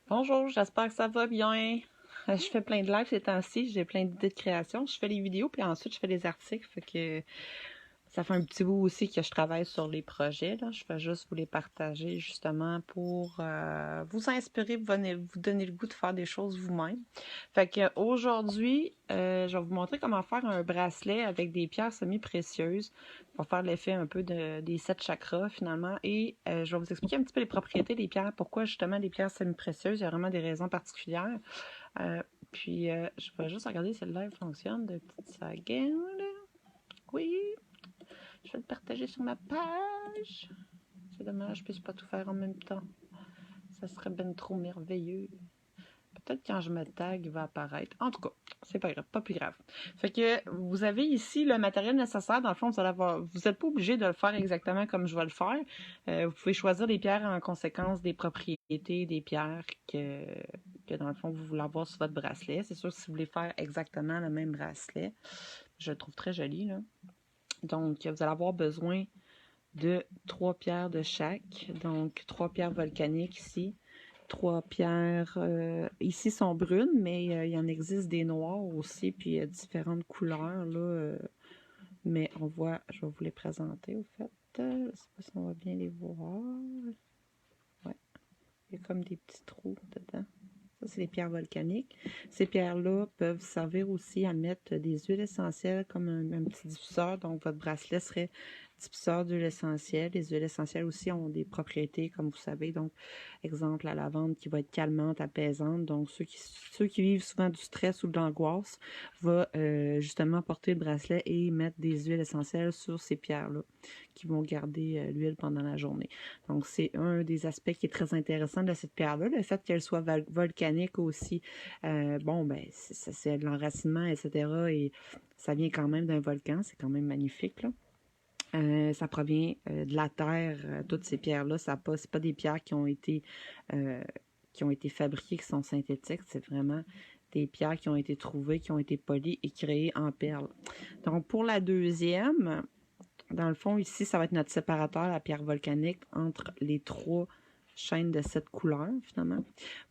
Bonjour, j'espère que ça va bien. Je fais plein de lives ces temps-ci, j'ai plein d'idées de création. Je fais les vidéos, puis ensuite je fais les articles. Fait que ça fait un petit bout aussi que je travaille sur les projets, là. Je fais juste vous les partager justement pour vous inspirer, vous donner le goût de faire des choses vous-même. Fait que aujourd'hui, je vais vous montrer comment faire un bracelet avec des pierres semi-précieuses pour faire l'effet un peu des 7 chakras finalement. Et je vais vous expliquer un petit peu les propriétés des pierres, pourquoi justement les pierres semi-précieuses. Il y a vraiment des raisons particulières. Je vais juste regarder si le live fonctionne de petites secondes. Oui, je vais le partager sur ma page. C'est dommage, je ne puisse pas tout faire en même temps. Ça serait ben trop merveilleux. Peut-être quand je me tag, il va apparaître. En tout cas, c'est pas grave, pas plus grave. Fait que vous avez ici le matériel nécessaire. Dans le fond, vous n'êtes pas obligé de le faire exactement comme je vais le faire. Vous pouvez choisir des pierres en conséquence des propriétés des pierres que dans le fond, vous voulez avoir sur votre bracelet. C'est sûr que si vous voulez faire exactement le même bracelet, je le trouve très joli, là. Donc, vous allez avoir besoin de 3 pierres de chaque. Donc, 3 pierres volcaniques ici. 3 pierres, ici sont brunes, mais il en existe des noires aussi, puis il y a différentes couleurs, là. Mais je vais vous les présenter, au fait. Je ne sais pas si on va bien les voir. Ouais, il y a comme des petits trous dedans. Ça, c'est les pierres volcaniques. Ces pierres-là peuvent servir aussi à mettre des huiles essentielles comme un petit diffuseur. Donc, votre bracelet serait diffuseur d'huile essentielle. Les huiles essentielles aussi ont des propriétés, comme vous savez. Donc, exemple, la lavande qui va être calmante, apaisante. Donc, ceux qui vivent souvent du stress ou de l'angoisse vont justement porter le bracelet et mettre des huiles essentielles sur ces pierres-là qui vont garder l'huile pendant la journée. Donc, c'est un des aspects qui est très intéressant de cette pierre-là, le fait qu'elle soit volcanique aussi. C'est de l'enracinement, etc. Et ça vient quand même d'un volcan, c'est quand même magnifique, là. Ça provient de la terre, toutes ces pierres-là. C'est pas des pierres qui ont été fabriquées, qui sont synthétiques. C'est vraiment des pierres qui ont été trouvées, qui ont été polies et créées en perles. Donc, pour la deuxième, dans le fond, ici, ça va être notre séparateur, la pierre volcanique, entre les 3 chaînes de cette couleur, finalement.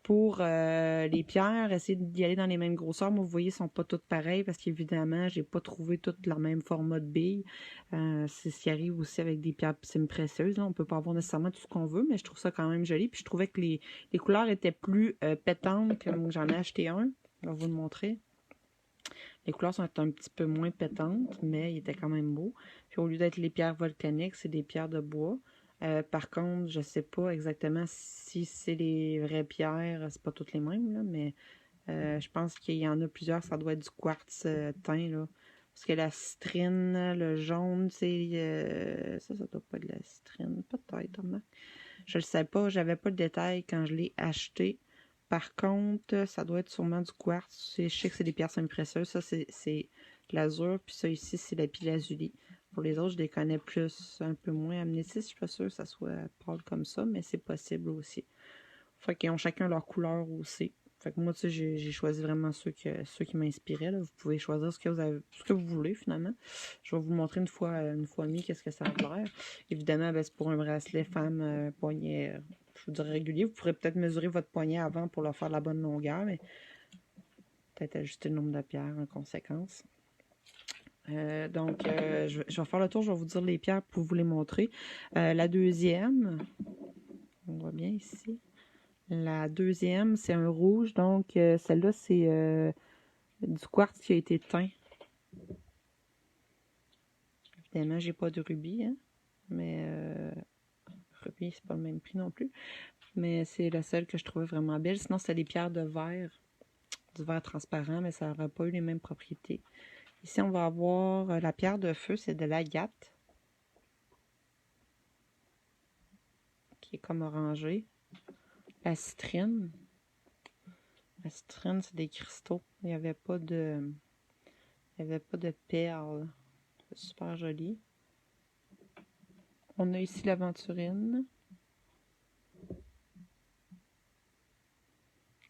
Pour les pierres, essayez d'y aller dans les mêmes grosseurs. Moi, vous voyez, elles ne sont pas toutes pareilles parce qu'évidemment, j'ai pas trouvé toutes le même format de billes. C'est ce qui arrive aussi avec des pierres semi-précieuses. On peut pas avoir nécessairement tout ce qu'on veut, mais je trouve ça quand même joli. Puis je trouvais que les couleurs étaient plus pétantes que j'en ai acheté un. Je vais vous le montrer. Les couleurs sont un petit peu moins pétantes, mais il était quand même beau. Puis au lieu d'être les pierres volcaniques, c'est des pierres de bois. Par contre, je sais pas exactement si c'est les vraies pierres, c'est pas toutes les mêmes, là, mais je pense qu'il y en a plusieurs, ça doit être du quartz teint, là. Parce que la citrine, le jaune, ça doit pas être de la citrine, peut-être, hein. Je le sais pas, j'avais pas le détail quand je l'ai acheté. Par contre, ça doit être sûrement du quartz. Je sais que c'est des pierres semi-précieuses. Ça, c'est l'azur. Puis ça, ici, c'est la lapis-lazuli. Pour les autres, je les connais plus, un peu moins. Améthyste, je suis pas sûre que ça soit pâle comme ça, mais c'est possible aussi. Fait qu'ils ont chacun leur couleur aussi. Fait que moi, tu sais, j'ai choisi vraiment ceux qui m'inspiraient, là. Vous pouvez choisir ce que vous voulez, finalement. Je vais vous montrer une fois mis qu'est-ce que ça a l'air. Évidemment, ben, c'est pour un bracelet femme poignet, je vous dirais régulier. Vous pourrez peut-être mesurer votre poignet avant pour leur faire la bonne longueur, mais peut-être ajuster le nombre de pierres en conséquence. Je vais faire le tour, je vais vous dire les pierres pour vous les montrer. La deuxième, on voit bien ici. La deuxième, c'est un rouge, donc celle-là, c'est du quartz qui a été teint. Évidemment, j'ai pas de rubis, hein, mais rubis, c'est pas le même prix non plus. Mais c'est la seule que je trouvais vraiment belle. Sinon, c'était des pierres de verre, du verre transparent, mais ça n'aurait pas eu les mêmes propriétés. Ici, on va avoir la pierre de feu, c'est de l'agate, qui est comme orangée. La citrine. La citrine, c'est des cristaux. Il n'y avait pas de perles. C'est super joli. On a ici l'aventurine.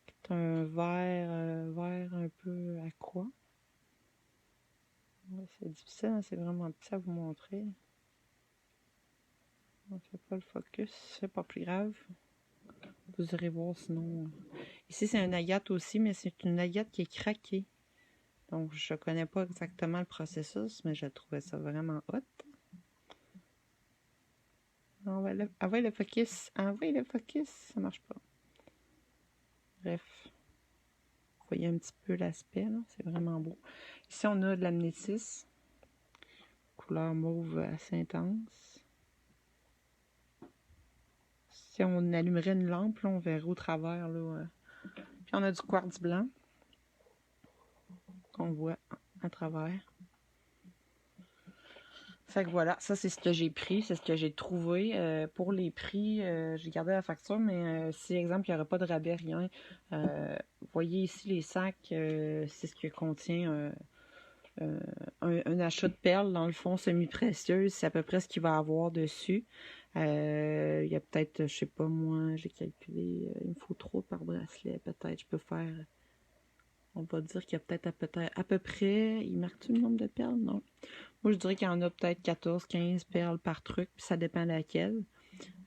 C'est un vert un peu aqua. Ouais, c'est difficile, hein, c'est vraiment petit à vous montrer. On ne fait pas le focus, c'est pas plus grave. Vous irez voir sinon. Ici, c'est un agate aussi, mais c'est une agate qui est craquée. Donc, je connais pas exactement le processus, mais je trouvais ça vraiment hot. Envoie le focus. Envoie le focus. Ça marche pas. Bref. Vous voyez un petit peu l'aspect, là. C'est vraiment beau. Ici, on a de l'amnétis. Couleur mauve assez intense. Si on allumerait une lampe, là, on verrait au travers, là. Puis on a du quartz blanc qu'on voit à travers. Fait que voilà, ça c'est ce que j'ai pris, c'est ce que j'ai trouvé. Pour les prix, j'ai gardé la facture, mais si, exemple, il n'y aurait pas de rabais, rien, vous voyez ici les sacs, c'est ce que contient un achat de perles, dans le fond, semi-précieuses, c'est à peu près ce qu'il va avoir dessus. Il y a peut-être, je sais pas moi, j'ai calculé, il me faut 3 par bracelet, peut-être, je peux faire, on va dire qu'il y a peut-être à peu près, il marque-tu le nombre de perles? Non. Moi, je dirais qu'il y en a peut-être 14, 15 perles par truc, puis ça dépend de laquelle.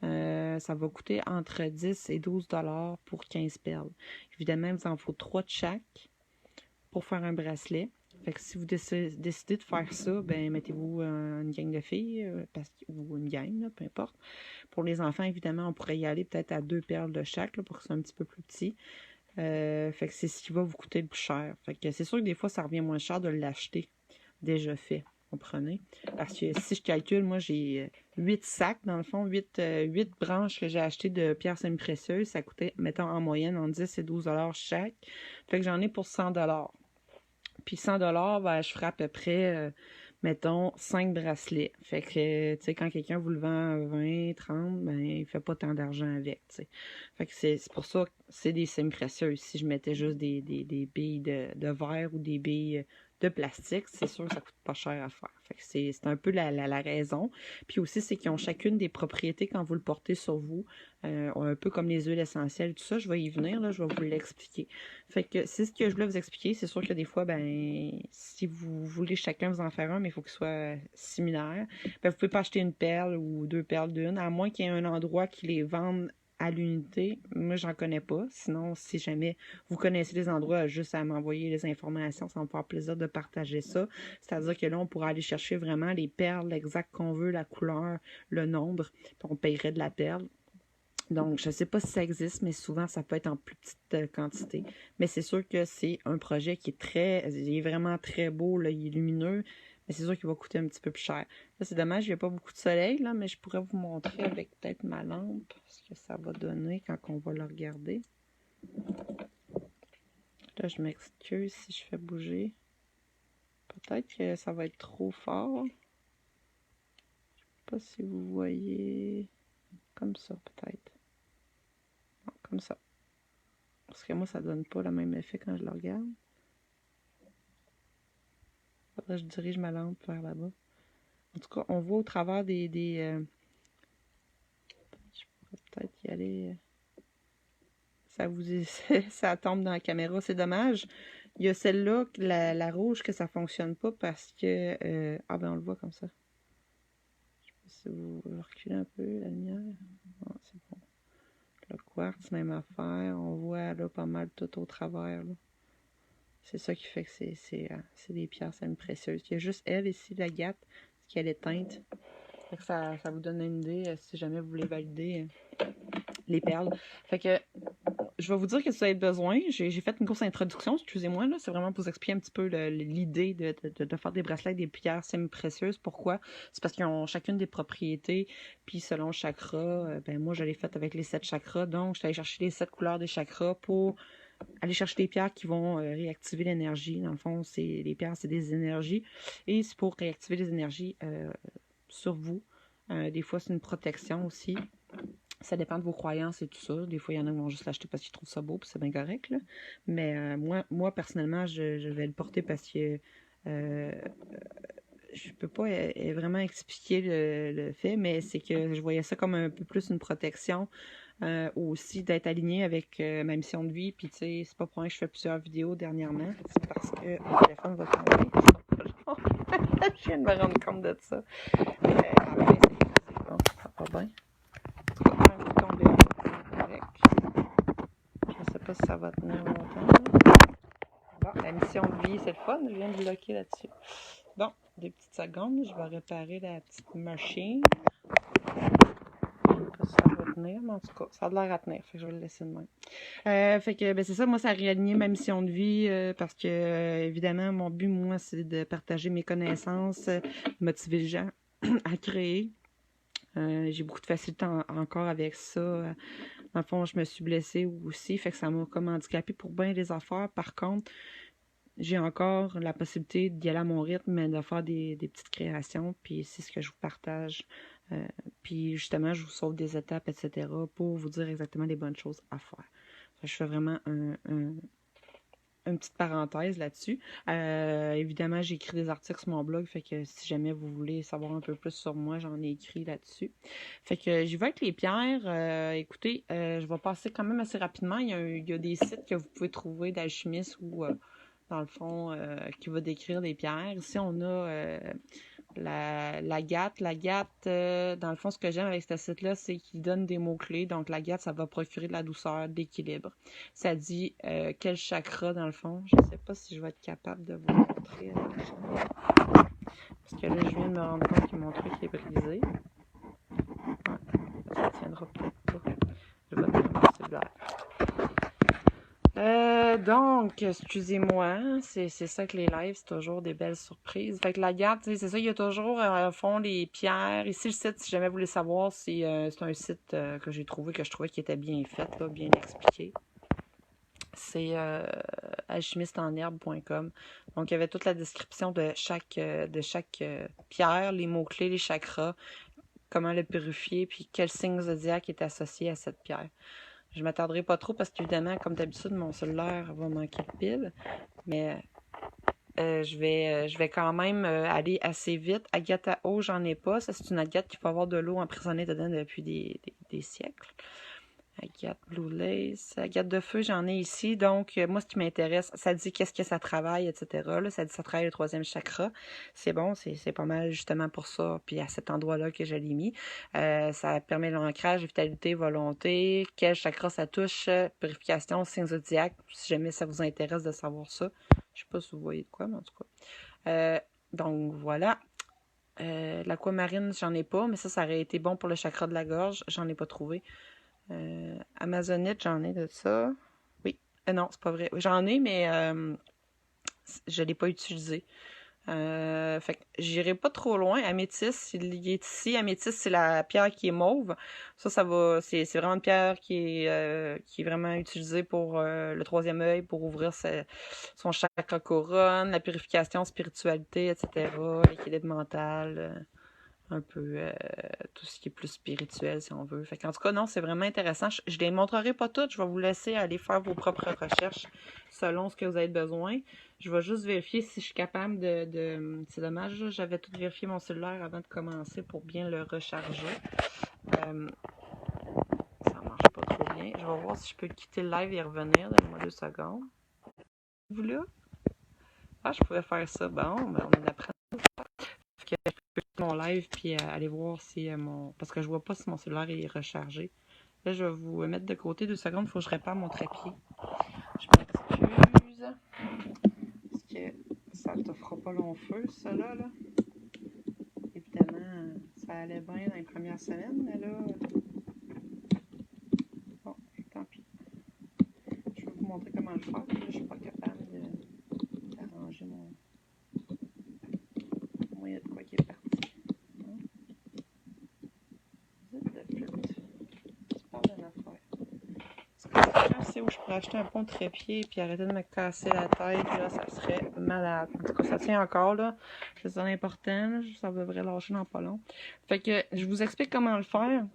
Ça va coûter entre 10 et 12 $ pour 15 perles. Évidemment, il vous en faut 3 de chaque pour faire un bracelet. Fait que si vous décidez de faire ça, ben mettez-vous une gang de filles, ou une gang, là, peu importe. Pour les enfants, évidemment, on pourrait y aller peut-être à 2 perles de chaque, là, pour que ce soit un petit peu plus petit. Fait que c'est ce qui va vous coûter le plus cher. Fait que c'est sûr que des fois, ça revient moins cher de l'acheter déjà fait. Comprenez? Parce que si je calcule, moi, j'ai 8 sacs, dans le fond, 8 branches que j'ai achetées de pierres semi-précieuses. Ça coûtait, mettons, en moyenne, entre 10 et 12 $ chaque. Fait que j'en ai pour 100 $. Puis 100 $, ben, je ferai à peu près, mettons, 5 bracelets. Fait que, tu sais, quand quelqu'un vous le vend 20, 30, ben, il fait pas tant d'argent avec, tu sais. Fait que c'est pour ça que c'est des semi-précieuses. Si je mettais juste des billes de verre ou des billes de plastique, c'est sûr que ça coûte pas cher à faire. Fait que c'est un peu la raison. Puis aussi, c'est qu'ils ont chacune des propriétés quand vous le portez sur vous, un peu comme les huiles essentielles, tout ça. Je vais y venir, là, je vais vous l'expliquer. Fait que c'est ce que je voulais vous expliquer. C'est sûr que des fois, ben, si vous voulez chacun vous en faire un, mais il faut qu'il soit similaire, ben, vous pouvez pas acheter une perle ou 2 perles d'une, à moins qu'il y ait un endroit qui les vende à l'unité. Moi, j'en connais pas. Sinon, si jamais vous connaissez les endroits, juste à m'envoyer les informations, ça va me faire plaisir de partager ça. C'est-à-dire que là, on pourra aller chercher vraiment les perles exactes qu'on veut, la couleur, le nombre, puis on payerait de la perle. Donc, je ne sais pas si ça existe, mais souvent, ça peut être en plus petite quantité. Mais c'est sûr que c'est un projet qui est il est vraiment très beau, là, il est lumineux, mais c'est sûr qu'il va coûter un petit peu plus cher. Là, c'est dommage, il n'y a pas beaucoup de soleil, là, mais je pourrais vous montrer avec peut-être ma lampe, ce que ça va donner quand on va le regarder. Là, je m'excuse si je fais bouger. Peut-être que ça va être trop fort. Je ne sais pas si vous voyez comme ça, peut-être. Comme ça. Parce que moi, ça donne pas le même effet quand je le regarde. Faudrait que je dirige ma lampe vers là-bas. En tout cas, on voit au travers je pourrais peut-être y aller. Ça tombe dans la caméra. C'est dommage. Il y a celle-là, la rouge, que ça fonctionne pas parce que... ah ben, on le voit comme ça. Je sais pas si vous reculez un peu la lumière. Non, c'est bon. Le quartz, même affaire. On voit là pas mal tout au travers. C'est ça qui fait que c'est des pierres semi-précieuses. Il y a juste elle ici, l'agate, ce qu'elle est teinte. Fait que ça vous donne une idée si jamais vous voulez valider les perles. Fait que je vais vous dire que si vous avez besoin, j'ai fait une courte introduction, excusez-moi, là, c'est vraiment pour vous expliquer un petit peu l'idée de faire des bracelets avec des pierres semi-précieuses. Pourquoi? C'est parce qu'ils ont chacune des propriétés, puis selon le chakra, ben moi je l'ai fait avec les 7 chakras, donc je suis allée chercher les 7 couleurs des chakras pour aller chercher des pierres qui vont réactiver l'énergie. Dans le fond, les pierres, c'est des énergies, et c'est pour réactiver les énergies sur vous. Des fois, c'est une protection aussi. Ça dépend de vos croyances et tout ça. Des fois, il y en a qui vont juste l'acheter parce qu'ils trouvent ça beau, puis c'est bien correct, là. Mais moi, personnellement, je vais le porter parce que je peux pas vraiment expliquer le fait, mais c'est que je voyais ça comme un peu plus une protection. Aussi d'être aligné avec ma mission de vie. Puis tu sais, c'est pas pour rien que je fais plusieurs vidéos dernièrement. C'est parce que mon téléphone va tomber. Je viens de me rendre compte de ça. Mais bon, ça va bien. En tout cas, quand vous tombez, c'est correct. pas si ça va tenir longtemps. Là. Bon, la mission de vie, c'est le fun. Je viens de bloquer là-dessus. Bon, 2 petites secondes. Je vais réparer la petite machine. Je sais pas si ça va tenir, mais en tout cas, ça a l'air à tenir. Fait que je vais le laisser de même. Fait que, ben c'est ça. Moi, ça a réaligné ma mission de vie parce que, évidemment, mon but, moi, c'est de partager mes connaissances, motiver les gens à créer. J'ai beaucoup de facilité encore avec ça. Dans le fond, je me suis blessée aussi, fait que ça m'a comme handicapée pour bien des affaires. Par contre, j'ai encore la possibilité d'y aller à mon rythme, mais de faire des petites créations, puis c'est ce que je vous partage. Puis justement, je vous sauve des étapes, etc. pour vous dire exactement les bonnes choses à faire. Je fais vraiment une petite parenthèse là-dessus. Évidemment, j'ai écrit des articles sur mon blog, fait que si jamais vous voulez savoir un peu plus sur moi, j'en ai écrit là-dessus. Fait que j'y vais avec les pierres. Écoutez, je vais passer quand même assez rapidement. Il y a des sites que vous pouvez trouver d'alchimistes ou, dans le fond, qui va décrire des pierres. Ici, on a l'agate. L'agate, dans le fond, ce que j'aime avec ce site-là, c'est qu'il donne des mots-clés. Donc, l'agate, ça va procurer de la douceur, de l'équilibre. Ça dit quel chakra, dans le fond. Je ne sais pas si je vais être capable de vous montrer. Parce que là, je viens de me rendre compte que mon truc est brisé. Ouais, ça tiendra peut-être pas. Je vais tenir mon cellulaire. Donc, excusez-moi, c'est ça que les lives, c'est toujours des belles surprises. Fait que l'agate, c'est ça, il y a toujours, au fond, les pierres. Ici, le site, si jamais vous voulez savoir, c'est un site que j'ai trouvé, que je trouvais qui était bien fait, là, bien expliqué. C'est alchimistenherbe.com. Donc, il y avait toute la description de chaque pierre, les mots-clés, les chakras, comment le purifier, puis quel signe zodiaque est associé à cette pierre. Je ne m'attarderai pas trop parce qu'évidemment, comme d'habitude, mon cellulaire va manquer de pile. Mais je vais quand même aller assez vite. Agate à eau, j'en ai pas. Ça, c'est une agate qui peut avoir de l'eau emprisonnée dedans depuis des siècles. Agate Blue Lace. Agate de feu, j'en ai ici. Donc, moi, ce qui m'intéresse, ça dit qu'est-ce que ça travaille, etc. Là, ça dit ça travaille le 3e chakra. C'est bon, c'est pas mal justement pour ça. Puis à cet endroit-là que je l'ai mis. Ça permet l'ancrage, vitalité, volonté. Quel chakra ça touche, purification, signe zodiaque. Si jamais ça vous intéresse de savoir ça. Je sais pas si vous voyez de quoi, mais en tout cas. Donc, voilà. L'aquamarine, j'en ai pas, mais ça aurait été bon pour le chakra de la gorge. J'en ai pas trouvé. Amazonite, j'en ai de ça. Oui. Non, c'est pas vrai. J'en ai, mais je l'ai pas utilisé. Fait que j'irai pas trop loin. Améthyste, il est ici. Améthyste, c'est la pierre qui est mauve. Ça va. C'est vraiment une pierre qui est vraiment utilisée pour le 3e œil, pour ouvrir son chakra couronne, la purification, spiritualité, etc., l'équilibre mental. Un peu tout ce qui est plus spirituel, si on veut. Fait qu'en tout cas, non, c'est vraiment intéressant. Je ne les montrerai pas toutes. Je vais vous laisser aller faire vos propres recherches selon ce que vous avez besoin. Je vais juste vérifier si je suis capable de... C'est dommage, là, j'avais tout vérifié mon cellulaire avant de commencer pour bien le recharger. Ça marche pas trop bien. Je vais voir si je peux quitter le live et revenir. Donnez-moi 2 secondes. Vous là? Ah, je pourrais faire ça. Bon, ben on apprend. Que je peux quitter mon live puis aller voir si mon... Parce que je vois pas si mon cellulaire est rechargé. Là, je vais vous mettre de côté 2 secondes. Il faut que je répare mon trépied. Je m'excuse. Parce que ça ne te fera pas long feu, ça là. Évidemment, ça allait bien dans les premières semaines, mais là... Bon, tant pis. Je vais vous montrer comment le faire. Là, je suis pas capable d'arranger mon moyen de quoi qui est parti. Je sais où je pourrais acheter un pont de trépied puis arrêter de me casser la tête, là, ça serait malade. En tout cas, ça tient encore, là. C'est ça l'important, ça devrait lâcher dans pas long. Fait que je vous explique comment le faire.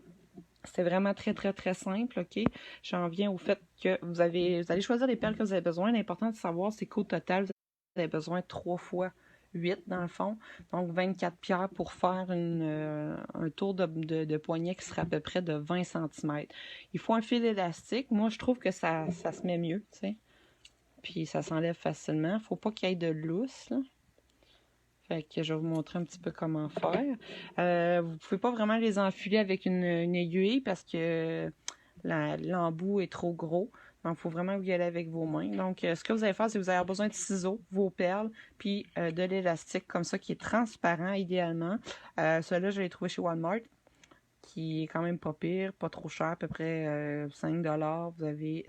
C'est vraiment très, très, très simple, OK? J'en viens au fait que vous allez choisir les perles que vous avez besoin. L'important de savoir, c'est qu'au total, vous avez besoin 3 fois 8 dans le fond. Donc 24 pierres pour faire un tour de poignet qui sera à peu près de 20 cm. Il faut un fil élastique. Moi, je trouve que ça se met mieux, tu sais. Puis ça s'enlève facilement. Faut pas qu'il y ait de lousse, là. Fait que je vais vous montrer un petit peu comment faire. Vous pouvez pas vraiment les enfiler avec une aiguille parce que l'embout est trop gros. Donc, il faut vraiment y aller avec vos mains. Donc, ce que vous allez faire, c'est que vous allez avoir besoin de ciseaux, vos perles, puis de l'élastique comme ça qui est transparent idéalement. Celui-là, je l'ai trouvé chez Walmart, qui est quand même pas pire, pas trop cher, à peu près 5 $. Vous avez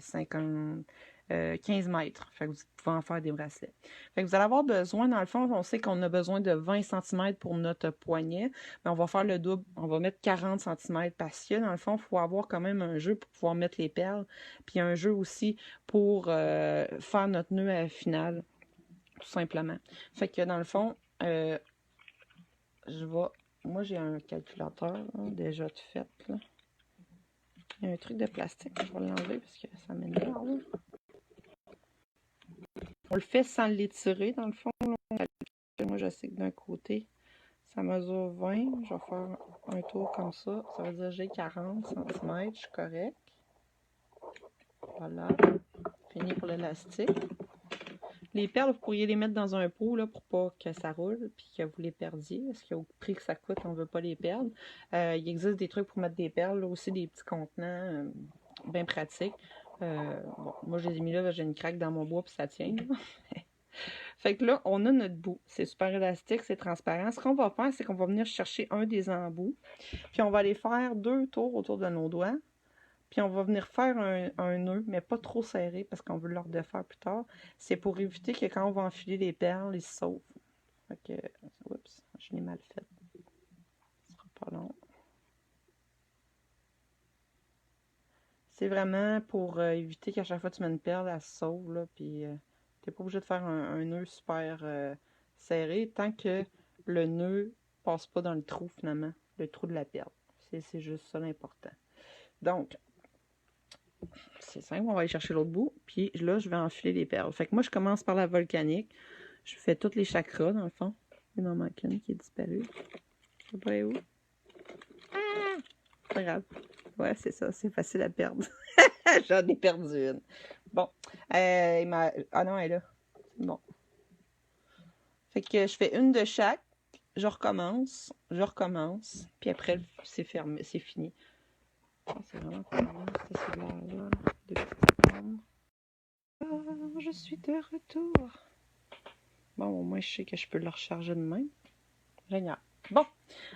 15 mètres. Fait que vous pouvez en faire des bracelets. Fait que vous allez avoir besoin, dans le fond, on sait qu'on a besoin de 20 cm pour notre poignet, mais on va faire le double. On va mettre 40 cm parce que, dans le fond, il faut avoir quand même un jeu pour pouvoir mettre les perles, puis un jeu aussi pour faire notre nœud final, tout simplement. Fait que, dans le fond, moi, j'ai un calculateur là, déjà tout fait. Là. Il y a un truc de plastique, je vais l'enlever parce que ça m'énerve. On le fait sans l'étirer, dans le fond. Là. Moi, je sais que d'un côté, ça mesure 20. Je vais faire un tour comme ça. Ça veut dire que j'ai 40 cm. Je suis correct. Voilà. Fini pour l'élastique. Les perles, vous pourriez les mettre dans un pot là, pour pas que ça roule puis que vous les perdiez. Parce qu'au prix que ça coûte, on ne veut pas les perdre. Il existe des trucs pour mettre des perles, là, aussi des petits contenants bien pratiques. Bon, moi, je les ai mis là, j'ai une craque dans mon bois puis ça tient. Fait que là, on a notre bout. C'est super élastique, c'est transparent. Ce qu'on va faire, c'est qu'on va venir chercher un des embouts. Puis on va aller faire 2 tours autour de nos doigts. Puis on va venir faire un nœud, mais pas trop serré parce qu'on veut le redéfaire plus tard. C'est pour éviter que quand on va enfiler les perles, ils se sauvent. Fait que, oups, je l'ai mal fait. Ce sera pas long. C'est vraiment pour éviter qu'à chaque fois que tu mets une perle, elle se sauve, là, puis t'es pas obligé de faire un nœud super serré tant que le nœud passe pas dans le trou, finalement, le trou de la perle. C'est juste ça l'important. Donc, c'est simple, on va aller chercher l'autre bout, puis là, je vais enfiler les perles. Fait que moi, je commence par la volcanique. Je fais tous les chakras, dans le fond. Il m'en manque une qui est disparue. Je sais pas où. Ah! Pas grave. Ouais, c'est ça, c'est facile à perdre. J'en ai perdu une. Bon. Ah non, elle est là. Bon. Fait que je fais une de chaque. Je recommence. Puis après, c'est fermé. C'est fini. Oh, c'est vraiment pas bien, ce cellulaire-là. Je suis de retour. Bon, au moins, je sais que je peux le recharger demain. Génial. Bon.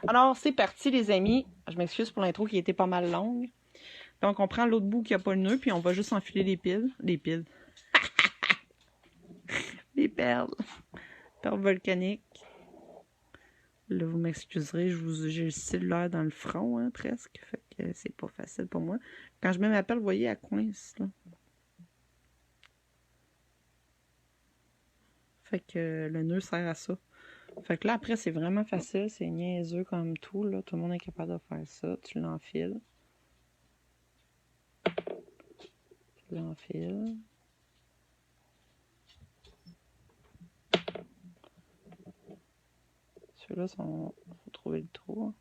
Alors, c'est parti, les amis. Je m'excuse pour l'intro qui était pas mal longue. Donc, on prend l'autre bout qui n'a pas le nœud, puis on va juste enfiler les piles. Les piles. Les perles. Perles volcaniques. Là, vous m'excuserez, j'ai le cellulaire dans le front, hein, presque. Fait que c'est pas facile pour moi. Quand je mets ma perle, vous voyez, elle coince, là. Fait que le nœud sert à ça. Fait que là, après, c'est vraiment facile. C'est niaiseux comme tout, là. Tout le monde est capable de faire ça. Tu l'enfiles. Tu l'enfiles. Ceux-là, faut trouver le trou.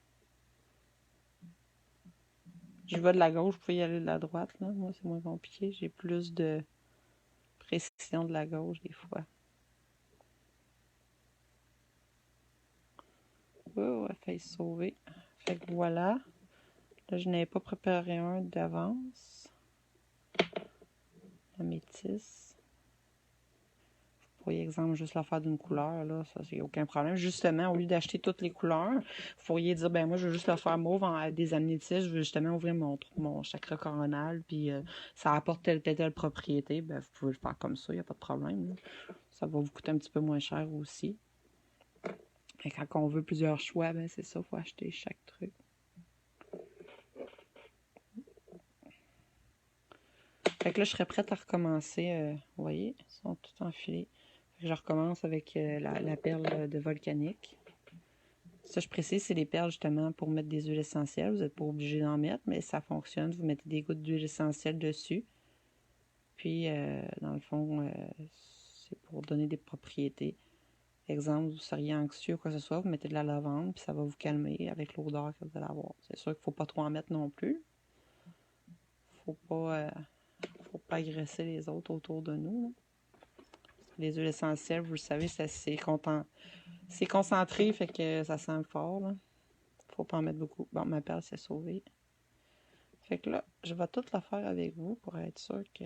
Je vais de la gauche, vous pouvez y aller de la droite, là. Moi, c'est moins compliqué. J'ai plus de précision de la gauche, des fois. Oh, elle a failli se sauver. Fait que voilà. Là, je n'avais pas préparé un d'avance. La métisse. Vous pourriez, exemple, juste la faire d'une couleur, là. Ça, c'est aucun problème. Justement, au lieu d'acheter toutes les couleurs, vous pourriez dire, ben moi, je veux juste le faire mauve en des améthystes. Je veux justement ouvrir mon chakra coronal, puis ça apporte telle propriété. Ben, vous pouvez le faire comme ça, il n'y a pas de problème, là. Ça va vous coûter un petit peu moins cher aussi. Et quand on veut plusieurs choix, ben c'est ça, il faut acheter chaque truc. Fait que là, je serais prête à recommencer. Vous voyez, ils sont tous enfilés. Fait que je recommence avec la perle de volcanique. Ça, je précise, c'est les perles justement pour mettre des huiles essentielles. Vous n'êtes pas obligé d'en mettre, mais ça fonctionne. Vous mettez des gouttes d'huile essentielle dessus. Puis, dans le fond, c'est pour donner des propriétés. Exemple, vous seriez anxieux ou quoi que ce soit, vous mettez de la lavande, puis ça va vous calmer avec l'odeur que vous allez avoir. C'est sûr qu'il ne faut pas trop en mettre non plus. Faut pas agresser les autres autour de nous. Là. Les huiles essentielles, vous le savez, c'est concentré, fait que ça sent fort. Là. Faut pas en mettre beaucoup. Bon, ma perle s'est sauvée. Fait que là, je vais tout le faire avec vous pour être sûr que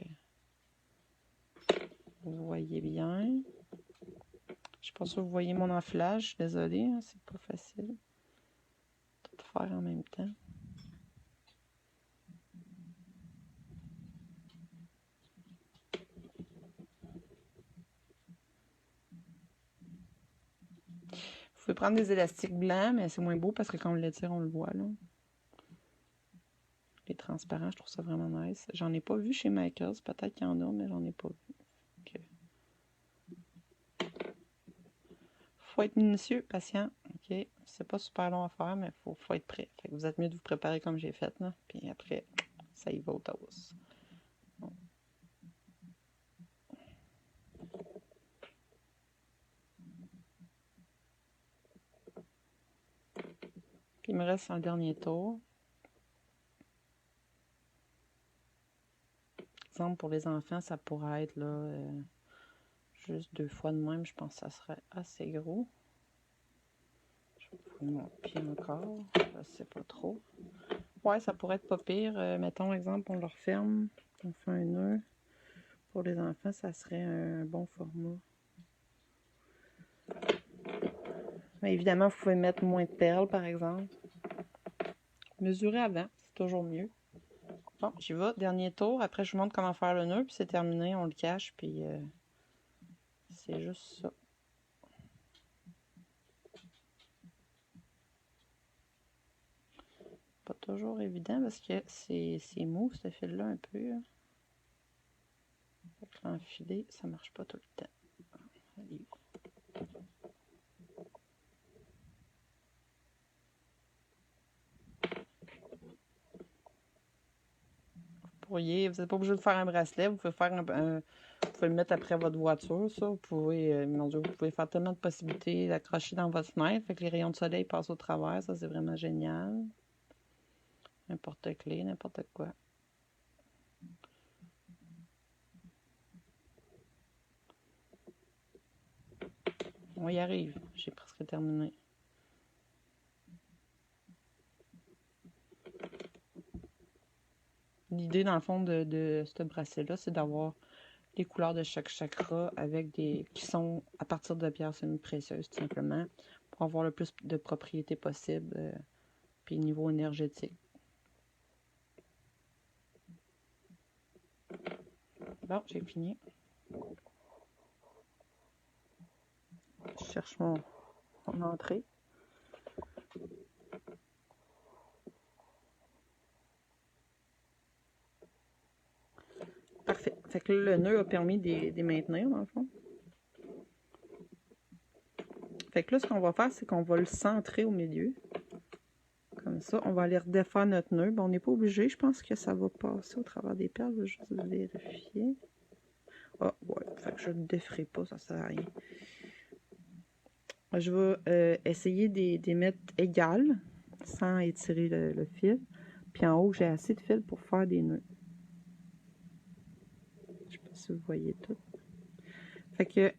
vous voyez bien. Je suis pas sûre que vous voyez mon enfilage, je suis désolée, hein, c'est pas facile. Tout faire en même temps. Vous pouvez prendre des élastiques blancs, mais c'est moins beau parce que quand on l'étire, on le voit, là. Les transparents, je trouve ça vraiment nice. J'en ai pas vu chez Makers. Peut-être qu'il y en a, mais j'en ai pas vu. Okay. Faut être minutieux, patient. OK. C'est pas super long à faire, mais faut être prêt. Fait que vous êtes mieux de vous préparer comme j'ai fait, là. Puis après, ça y va au toast. Bon. Puis il me reste un dernier tour. Exemple, pour les enfants, ça pourrait être là, juste 2 fois de même. Je pense que ça serait assez gros. Je vais fouiller mon pied encore. Je sais pas trop. Ouais, ça pourrait être pas pire. Mettons, exemple, on le referme. On fait un nœud. Pour les enfants, ça serait un bon format. Mais évidemment, vous pouvez mettre moins de perles, par exemple. Mesurer avant, c'est toujours mieux. Bon, j'y vais. Dernier tour. Après, je vous montre comment faire le nœud. Puis c'est terminé. On le cache. Puis c'est juste ça. Pas toujours évident parce que c'est mou, ce fil-là, un peu. Avec l'enfiler, ça marche pas tout le temps. Allez. Vous n'êtes pas obligé de faire un bracelet, vous pouvez faire vous pouvez le mettre après votre voiture, ça. Vous pouvez, mon Dieu, vous pouvez faire tellement de possibilités d'accrocher dans votre fenêtre, fait que les rayons de soleil passent au travers, ça c'est vraiment génial. Un porte-clés, n'importe quoi. On y arrive, j'ai presque terminé. L'idée, dans le fond, de ce bracelet-là, c'est d'avoir les couleurs de chaque chakra avec qui sont à partir de pierres semi-précieuses, tout simplement, pour avoir le plus de propriétés possible, puis niveau énergétique. Bon, j'ai fini. Je cherche mon entrée. Parfait. Fait que le nœud a permis de les maintenir, dans le fond. Fait que là, ce qu'on va faire, c'est qu'on va le centrer au milieu. Comme ça, on va aller redéfaire notre nœud. Bon, on n'est pas obligé. Je pense que ça va passer au travers des perles. Je vais juste vérifier. Ah, ouais. Fait que je ne le déferai pas, ça sert à rien. Je vais essayer de les mettre égales, sans étirer le fil. Puis en haut, j'ai assez de fil pour faire des nœuds. Je sais pas si vous voyez tout. Fait que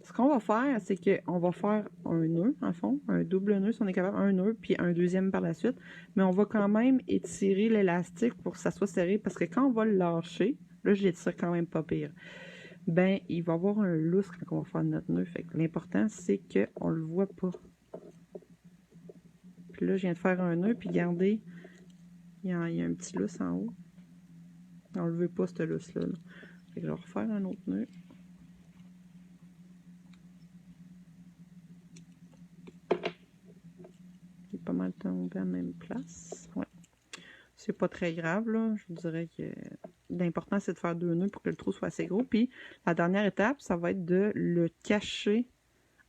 ce qu'on va faire, c'est qu'on va faire un nœud, en fond, un double nœud, si on est capable, un nœud, puis un deuxième par la suite. Mais on va quand même étirer l'élastique pour que ça soit serré, parce que quand on va le lâcher, là, je l'étire quand même pas pire, ben, il va y avoir un lousse quand on va faire notre nœud. Fait que l'important, c'est qu'on le voit pas. Puis là, je viens de faire un nœud, puis regardez, il y a un petit lousse en haut. N'enlevez pas ce lousse-là. Là. Fait que je vais refaire un autre nœud. Il est pas mal tombé à la même place. Ouais. C'est pas très grave, là. Je vous dirais que l'important, c'est de faire 2 nœuds pour que le trou soit assez gros. Puis, la dernière étape, ça va être de le cacher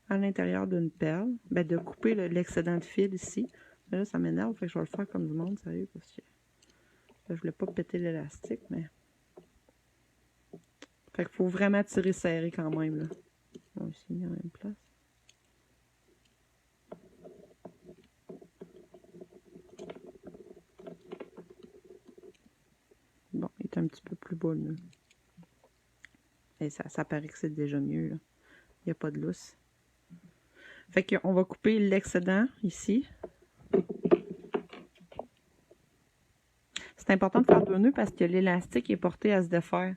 à l'intérieur d'une perle. Ben, de couper l'excédent de fil ici. Mais là, ça m'énerve, fait que je vais le faire comme du monde, sérieux, parce que là, je voulais pas péter l'élastique, mais... Fait qu'il faut vraiment tirer serré quand même, là. On va essayer mis en même place. Bon, il est un petit peu plus bas, là. Et ça paraît que c'est déjà mieux, là. Il n'y a pas de lousse. Fait qu'on va couper l'excédent ici. C'est important de faire 2 nœuds parce que l'élastique est porté à se défaire.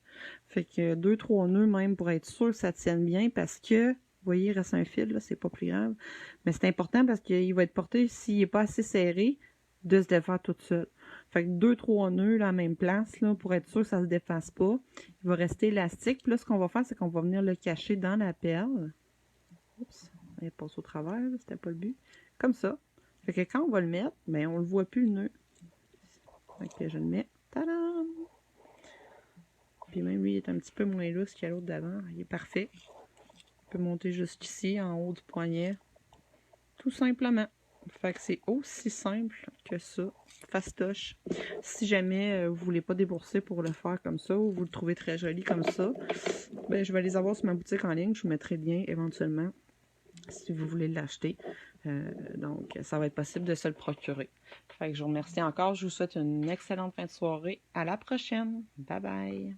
Fait que 2-3 nœuds même pour être sûr que ça tienne bien parce que, vous voyez, il reste un fil, là, c'est pas plus grave. Mais c'est important parce qu'il va être porté, s'il n'est pas assez serré, de se défaire tout seul. Fait que 2-3 nœuds là, à la même place, là, pour être sûr que ça se défasse pas. Il va rester élastique. Puis là, ce qu'on va faire, c'est qu'on va venir le cacher dans la perle. Oups, il passe au travers, c'était pas le but. Comme ça. Fait que quand on va le mettre, ben on le voit plus le nœud. Fait que je le mets. Tadam! Puis même lui, il est un petit peu moins lousse que l'autre d'avant. Il est parfait. On peut monter jusqu'ici, en haut du poignet. Tout simplement. Fait que c'est aussi simple que ça. Fastoche. Si jamais vous voulez pas débourser pour le faire comme ça, ou vous le trouvez très joli comme ça, ben je vais les avoir sur ma boutique en ligne. Je vous mettrai le lien éventuellement si vous voulez l'acheter. Donc, ça va être possible de se le procurer. Fait que je vous remercie encore. Je vous souhaite une excellente fin de soirée. À la prochaine. Bye bye.